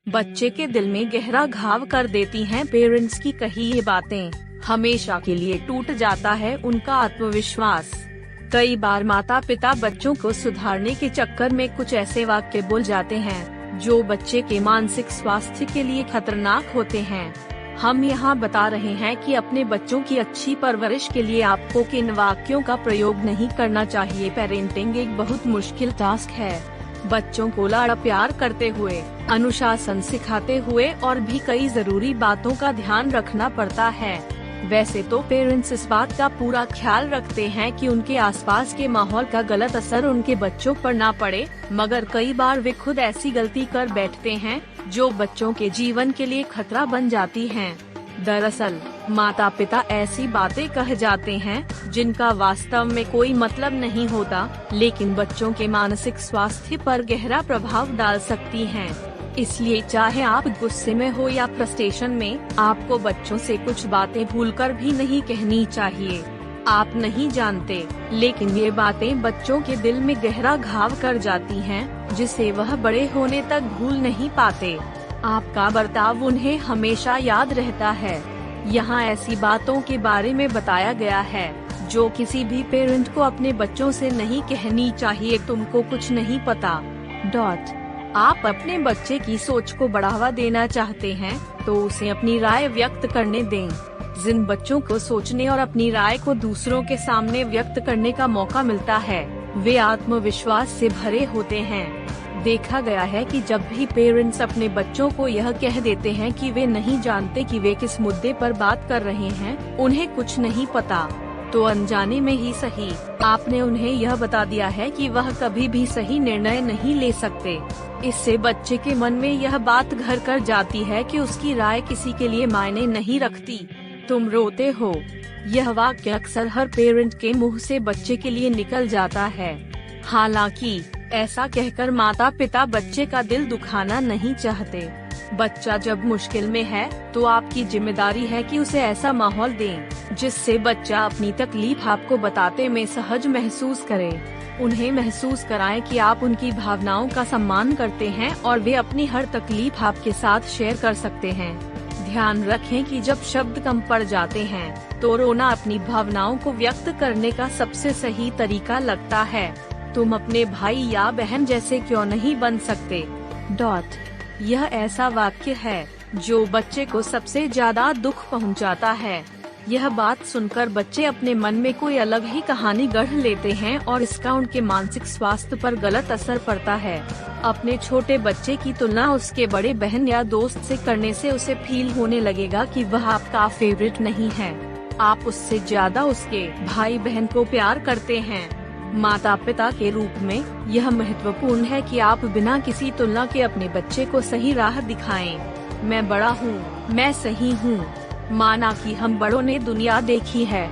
बच्चे के दिल में गहरा घाव कर देती हैं पेरेंट्स की कही ये बातें। हमेशा के लिए टूट जाता है उनका आत्मविश्वास। कई बार माता पिता बच्चों को सुधारने के चक्कर में कुछ ऐसे वाक्य बोल जाते हैं जो बच्चे के मानसिक स्वास्थ्य के लिए खतरनाक होते हैं। हम यहाँ बता रहे हैं कि अपने बच्चों की अच्छी परवरिश के लिए आपको किन वाक्यों का प्रयोग नहीं करना चाहिए। पेरेंटिंग एक बहुत मुश्किल टास्क है। बच्चों को लाड़ प्यार करते हुए, अनुशासन सिखाते हुए और भी कई जरूरी बातों का ध्यान रखना पड़ता है। वैसे तो पेरेंट्स इस बात का पूरा ख्याल रखते हैं कि उनके आसपास के माहौल का गलत असर उनके बच्चों पर ना पड़े, मगर कई बार वे खुद ऐसी गलती कर बैठते हैं जो बच्चों के जीवन के लिए खतरा बन जाती हैं। दरअसल माता पिता ऐसी बातें कह जाते हैं जिनका वास्तव में कोई मतलब नहीं होता, लेकिन बच्चों के मानसिक स्वास्थ्य पर गहरा प्रभाव डाल सकती हैं। इसलिए चाहे आप गुस्से में हो या फ्रस्ट्रेशन में, आपको बच्चों से कुछ बातें भूलकर भी नहीं कहनी चाहिए। आप नहीं जानते, लेकिन ये बातें बच्चों के दिल में गहरा घाव कर जाती हैं, जिसे वह बड़े होने तक भूल नहीं पाते। आपका बर्ताव उन्हें हमेशा याद रहता है। यहाँ ऐसी बातों के बारे में बताया गया है जो किसी भी पेरेंट को अपने बच्चों से नहीं कहनी चाहिए। तुमको कुछ नहीं पता। आप अपने बच्चे की सोच को बढ़ावा देना चाहते हैं तो उसे अपनी राय व्यक्त करने दें। जिन बच्चों को सोचने और अपनी राय को दूसरों के सामने व्यक्त करने का मौका मिलता है, वे आत्मविश्वास से भरे होते हैं। देखा गया है कि जब भी पेरेंट्स अपने बच्चों को यह कह देते हैं कि वे नहीं जानते कि वे किस मुद्दे पर बात कर रहे हैं, उन्हें कुछ नहीं पता, तो अनजाने में ही सही, आपने उन्हें यह बता दिया है कि वह कभी भी सही निर्णय नहीं ले सकते। इससे बच्चे के मन में यह बात घर कर जाती है कि उसकी राय किसी के लिए मायने नहीं रखती। तुम रोते हो। यह वाक्य अक्सर हर पेरेंट के मुंह से बच्चे के लिए निकल जाता है। हालांकि ऐसा कहकर माता पिता बच्चे का दिल दुखाना नहीं चाहते। बच्चा जब मुश्किल में है तो आपकी जिम्मेदारी है कि उसे ऐसा माहौल दें जिससे बच्चा अपनी तकलीफ आपको बताते में सहज महसूस करे। उन्हें महसूस कराएं कि आप उनकी भावनाओं का सम्मान करते हैं और वे अपनी हर तकलीफ आपके साथ शेयर कर सकते हैं। ध्यान रखें कि जब शब्द कम पड़ जाते हैं तो रोना अपनी भावनाओं को व्यक्त करने का सबसे सही तरीका लगता है। तुम अपने भाई या बहन जैसे क्यों नहीं बन सकते। यह ऐसा वाक्य है जो बच्चे को सबसे ज्यादा दुख पहुंचाता है। यह बात सुनकर बच्चे अपने मन में कोई अलग ही कहानी गढ़ लेते हैं और इसका उनके मानसिक स्वास्थ्य पर गलत असर पड़ता है। अपने छोटे बच्चे की तुलना उसके बड़े बहन या दोस्त से करने से उसे फील होने लगेगा कि वह आपका फेवरेट नहीं है। आप उससे ज्यादा उसके भाई बहन को प्यार करते हैं। माता पिता के रूप में यह महत्वपूर्ण है कि आप बिना किसी तुलना के अपने बच्चे को सही राह दिखाएं। मैं बड़ा हूँ, मैं सही हूँ। माना कि हम बड़ों ने दुनिया देखी है,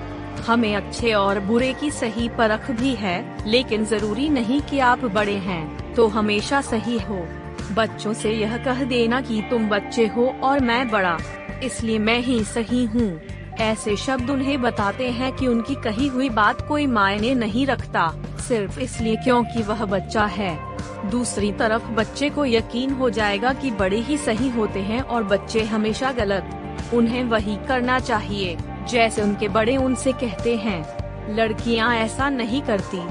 हमें अच्छे और बुरे की सही परख भी है, लेकिन जरूरी नहीं कि आप बड़े हैं तो हमेशा सही हो। बच्चों से यह कह देना कि तुम बच्चे हो और मैं बड़ा, इसलिए मैं ही सही हूँ। ऐसे शब्द उन्हें बताते हैं कि उनकी कही हुई बात कोई मायने नहीं रखता, सिर्फ इसलिए क्योंकि वह बच्चा है। दूसरी तरफ बच्चे को यकीन हो जाएगा कि बड़े ही सही होते हैं और बच्चे हमेशा गलत। उन्हें वही करना चाहिए जैसे उनके बड़े उनसे कहते हैं। लड़कियां ऐसा नहीं करती।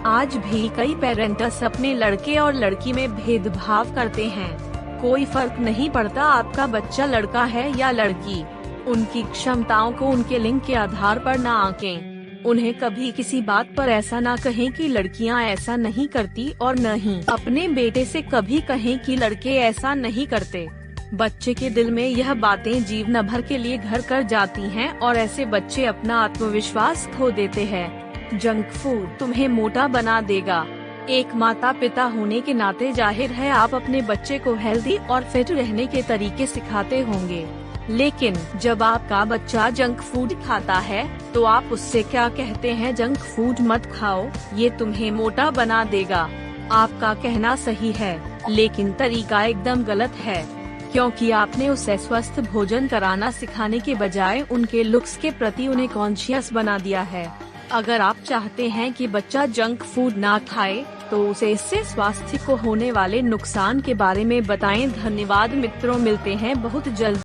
आज भी कई पेरेंट्स अपने लड़के और लड़की में भेदभाव करते हैं। कोई फर्क नहीं पड़ता आपका बच्चा लड़का है या लड़की। उनकी क्षमताओं को उनके लिंग के आधार पर न आंकें। उन्हें कभी किसी बात पर ऐसा ना कहें कि लड़कियां ऐसा नहीं करती और न ही अपने बेटे से कभी कहें कि लड़के ऐसा नहीं करते। बच्चे के दिल में यह बातें जीवन भर के लिए घर कर जाती हैं और ऐसे बच्चे अपना आत्मविश्वास खो देते हैं। जंक फूड तुम्हें मोटा बना देगा। एक माता पिता होने के नाते जाहिर है आप अपने बच्चे को हेल्दी और फिट रहने के तरीके सिखाते होंगे, लेकिन जब आपका बच्चा जंक फूड खाता है तो आप उससे क्या कहते हैं? जंक फूड मत खाओ, ये तुम्हें मोटा बना देगा। आपका कहना सही है, लेकिन तरीका एकदम गलत है, क्योंकि आपने उसे स्वस्थ भोजन कराना सिखाने के बजाय उनके लुक्स के प्रति उन्हें कॉन्शियस बना दिया है। अगर आप चाहते हैं कि बच्चा जंक फूड ना खाए तो उसे इससे स्वास्थ्य को होने वाले नुकसान के बारे में बताएं। धन्यवाद मित्रों, मिलते हैं बहुत जल्द।